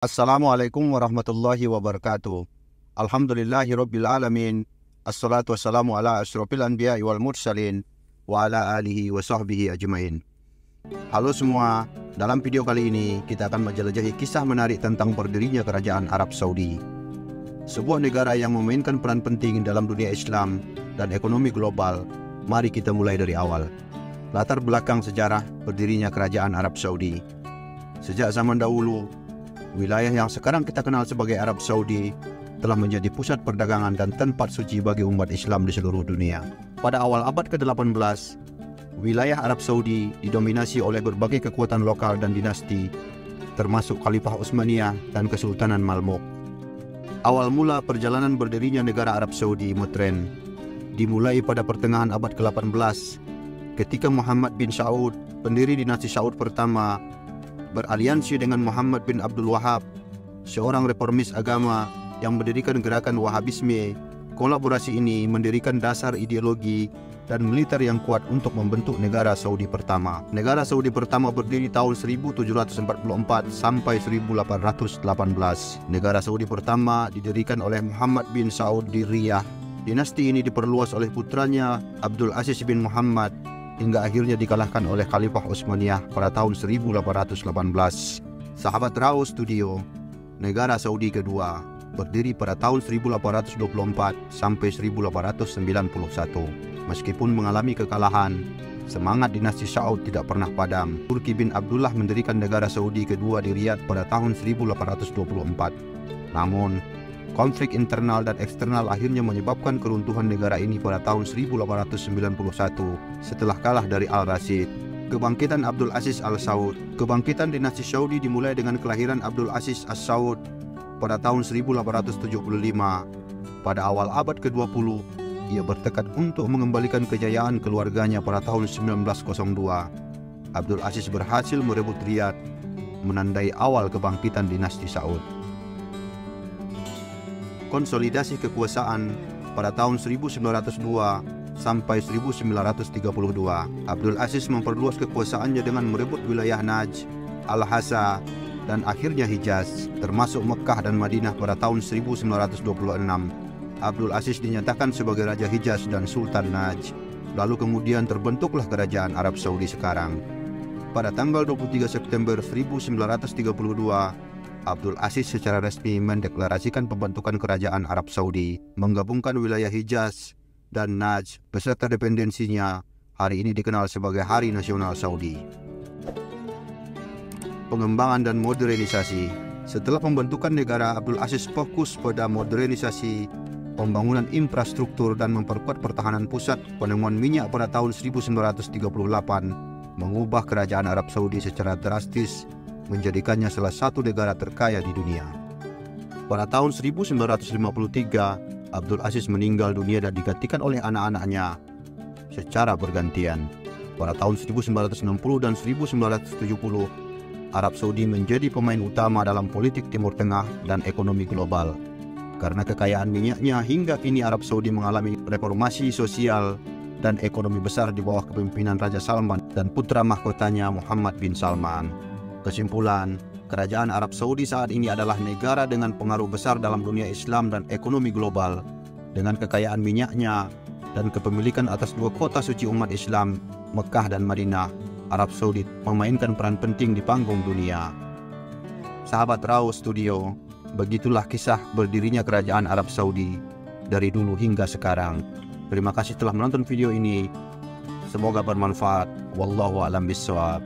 Assalamualaikum warahmatullahi wabarakatuh. Alhamdulillahirabbil alamin. Assalatu wassalamu ala asyrofil anbiya'i wal mursalin wa ala alihi wa sahbihi ajmain. Halo semua, dalam video kali ini kita akan menjelajahi kisah menarik tentang berdirinya Kerajaan Arab Saudi. Sebuah negara yang memainkan peran penting dalam dunia Islam dan ekonomi global. Mari kita mulai dari awal. Latar belakang sejarah berdirinya Kerajaan Arab Saudi. Sejak zaman dahulu, wilayah yang sekarang kita kenal sebagai Arab Saudi telah menjadi pusat perdagangan dan tempat suci bagi umat Islam di seluruh dunia. Pada awal abad ke-18, wilayah Arab Saudi didominasi oleh berbagai kekuatan lokal dan dinasti, termasuk Khalifah Utsmaniyah dan Kesultanan Mamluk. Awal mula perjalanan berdirinya negara Arab Saudi modern dimulai pada pertengahan abad ke-18 ketika Muhammad bin Saud, pendiri dinasti Saud pertama, beraliansi dengan Muhammad bin Abdul Wahab, seorang reformis agama yang mendirikan gerakan Wahabisme. Kolaborasi ini mendirikan dasar ideologi dan militer yang kuat untuk membentuk negara Saudi pertama. Negara Saudi pertama berdiri tahun 1744 sampai 1818. Negara Saudi pertama didirikan oleh Muhammad bin Saud di Riyadh. Dinasti ini diperluas oleh putranya Abdul Aziz bin Muhammad hingga akhirnya dikalahkan oleh Khalifah Utsmaniyah pada tahun 1818. Sahabat Rao Studio, negara Saudi kedua berdiri pada tahun 1824 sampai 1891. Meskipun mengalami kekalahan, semangat dinasti Saud tidak pernah padam. Turki bin Abdullah mendirikan negara Saudi kedua di Riyadh pada tahun 1824. Namun, konflik internal dan eksternal akhirnya menyebabkan keruntuhan negara ini pada tahun 1891 setelah kalah dari Al-Rashid. Kebangkitan Abdul Aziz Al-Saud. Kebangkitan dinasti Saudi dimulai dengan kelahiran Abdul Aziz As-Saud pada tahun 1875. Pada awal abad ke-20, ia bertekad untuk mengembalikan kejayaan keluarganya pada tahun 1902. Abdul Aziz berhasil merebut Riyadh, menandai awal kebangkitan dinasti Saud. Konsolidasi kekuasaan pada tahun 1902 sampai 1932. Abdul Aziz memperluas kekuasaannya dengan merebut wilayah Najd, Al-Hasa, dan akhirnya Hijaz, termasuk Mekah dan Madinah pada tahun 1926. Abdul Aziz dinyatakan sebagai Raja Hijaz dan Sultan Najd. Lalu kemudian terbentuklah Kerajaan Arab Saudi sekarang. Pada tanggal 23 September 1932, Abdul Aziz secara resmi mendeklarasikan pembentukan Kerajaan Arab Saudi, menggabungkan wilayah Hijaz dan Najd beserta dependensinya. Hari ini dikenal sebagai Hari Nasional Saudi. Pengembangan dan modernisasi. Setelah pembentukan negara, Abdul Aziz fokus pada modernisasi, pembangunan infrastruktur dan memperkuat pertahanan pusat. Penemuan minyak pada tahun 1938 mengubah Kerajaan Arab Saudi secara drastis, menjadikannya salah satu negara terkaya di dunia. Pada tahun 1953, Abdul Aziz meninggal dunia dan digantikan oleh anak-anaknya secara bergantian. Pada tahun 1960 dan 1970, Arab Saudi menjadi pemain utama dalam politik Timur Tengah dan ekonomi global. Karena kekayaan minyaknya, hingga kini Arab Saudi mengalami reformasi sosial dan ekonomi besar di bawah kepemimpinan Raja Salman dan putra mahkotanya Muhammad bin Salman. Kesimpulan, Kerajaan Arab Saudi saat ini adalah negara dengan pengaruh besar dalam dunia Islam dan ekonomi global. Dengan kekayaan minyaknya dan kepemilikan atas dua kota suci umat Islam, Mekah dan Madinah, Arab Saudi memainkan peran penting di panggung dunia. Sahabat Rao Studio, begitulah kisah berdirinya Kerajaan Arab Saudi dari dulu hingga sekarang. Terima kasih telah menonton video ini. Semoga bermanfaat. Wallahu a'lam bishawab.